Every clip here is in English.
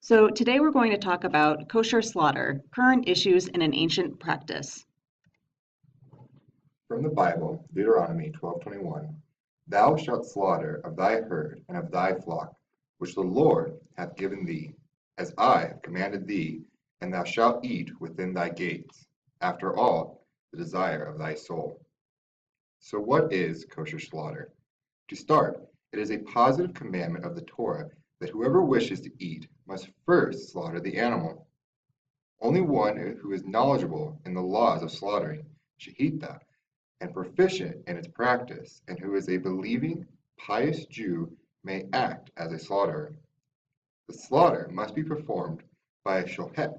So today we're going to talk about kosher slaughter, current issues in an ancient practice. From the Bible, Deuteronomy 12:21, Thou shalt slaughter of thy herd and of thy flock, which the Lord hath given thee, as I have commanded thee, and thou shalt eat within thy gates, after all the desire of thy soul. So what is kosher slaughter? To start, it is a positive commandment of the Torah that whoever wishes to eat must first slaughter the animal. Only one who is knowledgeable in the laws of slaughtering, shechita, and proficient in its practice, and who is a believing, pious Jew may act as a slaughterer. The slaughter must be performed by a shohet,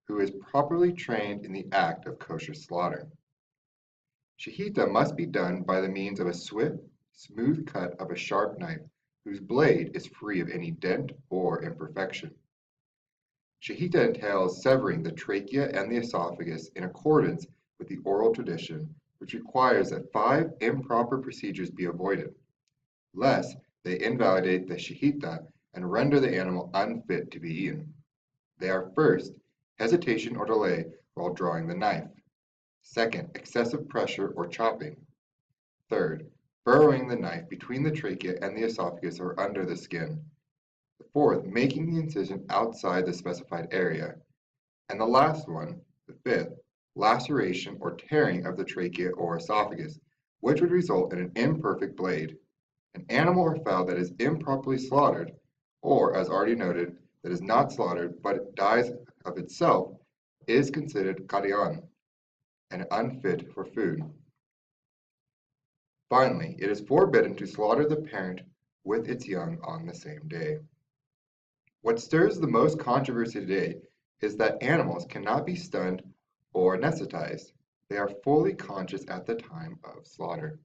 who is properly trained in the act of kosher slaughter. Shechita must be done by the means of a swift, smooth cut of a sharp knife, whose blade is free of any dent or imperfection. Shechita entails severing the trachea and the esophagus in accordance with the oral tradition, which requires that 5 improper procedures be avoided, lest they invalidate the shechita and render the animal unfit to be eaten. They are first, hesitation or delay while drawing the knife. Second, excessive pressure or chopping. Third, burrowing the knife between the trachea and the esophagus or under the skin. The fourth, making the incision outside the specified area. And the last one, the fifth, laceration or tearing of the trachea or esophagus, which would result in an imperfect blade. An animal or fowl that is improperly slaughtered, or as already noted, that is not slaughtered but it dies of itself, is considered karian and unfit for food. Finally, it is forbidden to slaughter the parent with its young on the same day. What stirs the most controversy today is that animals cannot be stunned or anesthetized. They are fully conscious at the time of slaughter.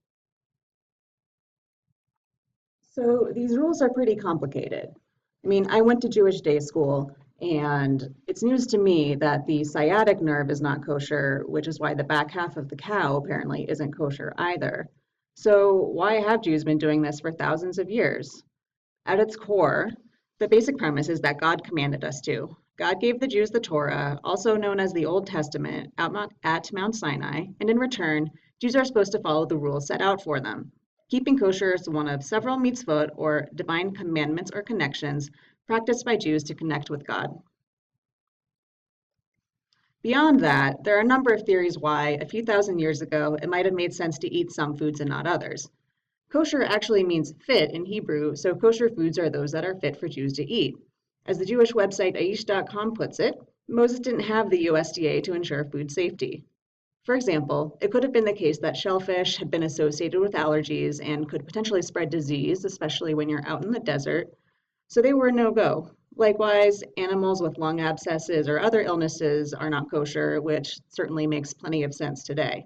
So these rules are pretty complicated. I went to Jewish day school, and it's news to me that the sciatic nerve is not kosher, which is why the back half of the cow apparently isn't kosher either. So why have Jews been doing this for thousands of years? At its core, the basic premise is that God commanded us to. God gave the Jews the Torah, also known as the Old Testament, at Mount Sinai, and in return, Jews are supposed to follow the rules set out for them. Keeping kosher is one of several mitzvot, or divine commandments or connections, practiced by Jews to connect with God. Beyond that, there are a number of theories why, a few thousand years ago, it might have made sense to eat some foods and not others. Kosher actually means fit in Hebrew, so kosher foods are those that are fit for Jews to eat. As the Jewish website aish.com puts it, Moses didn't have the USDA to ensure food safety. For example, it could have been the case that shellfish had been associated with allergies and could potentially spread disease, especially when you're out in the desert, so they were a no-go. Likewise, animals with lung abscesses or other illnesses are not kosher, which certainly makes plenty of sense today.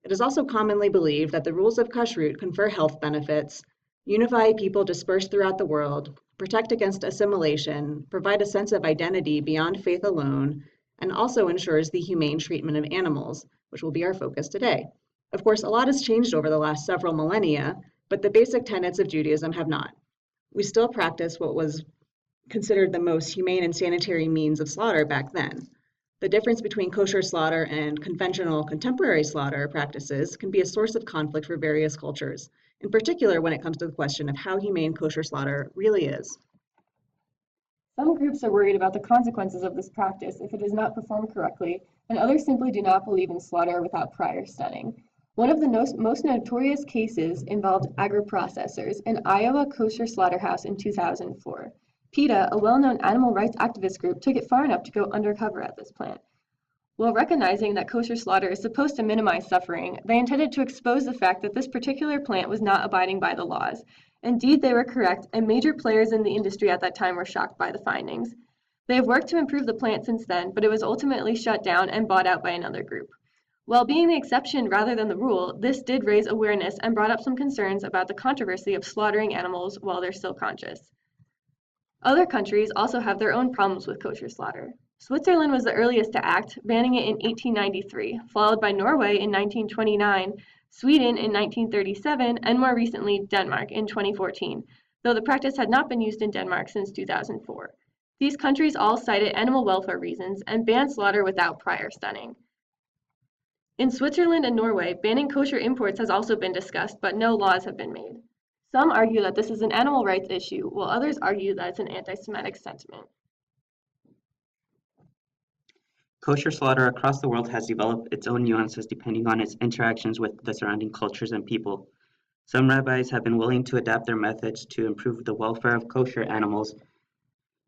It is also commonly believed that the rules of kashrut confer health benefits, unify people dispersed throughout the world, protect against assimilation, provide a sense of identity beyond faith alone, and also ensures the humane treatment of animals, which will be our focus today. Of course, a lot has changed over the last several millennia, but the basic tenets of Judaism have not. We still practice what was considered the most humane and sanitary means of slaughter back then. The difference between kosher slaughter and conventional contemporary slaughter practices can be a source of conflict for various cultures, in particular when it comes to the question of how humane kosher slaughter really is. Some groups are worried about the consequences of this practice if it is not performed correctly, and others simply do not believe in slaughter without prior stunning. One of the most notorious cases involved agri-processors, an Iowa kosher slaughterhouse in 2004. PETA, a well-known animal rights activist group, took it far enough to go undercover at this plant. While recognizing that kosher slaughter is supposed to minimize suffering, they intended to expose the fact that this particular plant was not abiding by the laws. Indeed, they were correct, and major players in the industry at that time were shocked by the findings. They have worked to improve the plant since then, but it was ultimately shut down and bought out by another group. While being the exception rather than the rule, this did raise awareness and brought up some concerns about the controversy of slaughtering animals while they're still conscious. Other countries also have their own problems with kosher slaughter. Switzerland was the earliest to act, banning it in 1893, followed by Norway in 1929, Sweden in 1937, and more recently Denmark in 2014, though the practice had not been used in Denmark since 2004. These countries all cited animal welfare reasons and banned slaughter without prior stunning. In Switzerland and Norway, banning kosher imports has also been discussed, but no laws have been made. Some argue that this is an animal rights issue, while others argue that it's an anti-Semitic sentiment. Kosher slaughter across the world has developed its own nuances depending on its interactions with the surrounding cultures and people. Some rabbis have been willing to adapt their methods to improve the welfare of kosher animals.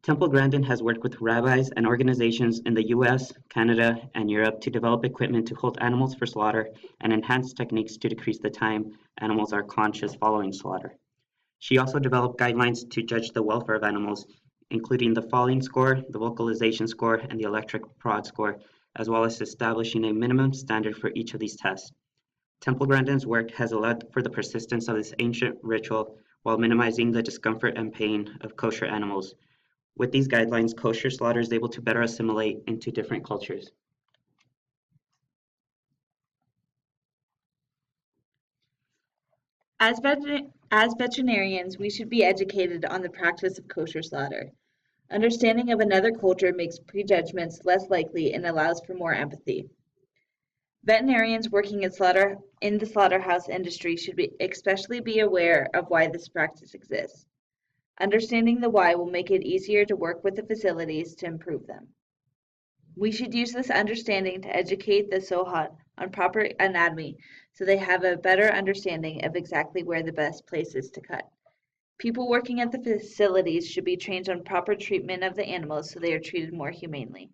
Temple Grandin has worked with rabbis and organizations in the US, Canada, and Europe to develop equipment to hold animals for slaughter and enhance techniques to decrease the time animals are conscious following slaughter. She also developed guidelines to judge the welfare of animals, including the falling score, the vocalization score, and the electric prod score, as well as establishing a minimum standard for each of these tests. Temple Grandin's work has allowed for the persistence of this ancient ritual while minimizing the discomfort and pain of kosher animals. With these guidelines, kosher slaughter is able to better assimilate into different cultures. As veterinarians, we should be educated on the practice of kosher slaughter. Understanding of another culture makes prejudgments less likely and allows for more empathy. Veterinarians working in the slaughterhouse industry should especially be aware of why this practice exists. Understanding the why will make it easier to work with the facilities to improve them. We should use this understanding to educate the Sohat on proper anatomy so they have a better understanding of exactly where the best place is to cut. People working at the facilities should be trained on proper treatment of the animals so they are treated more humanely.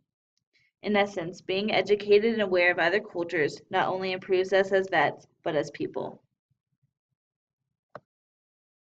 In essence, being educated and aware of other cultures not only improves us as vets, but as people.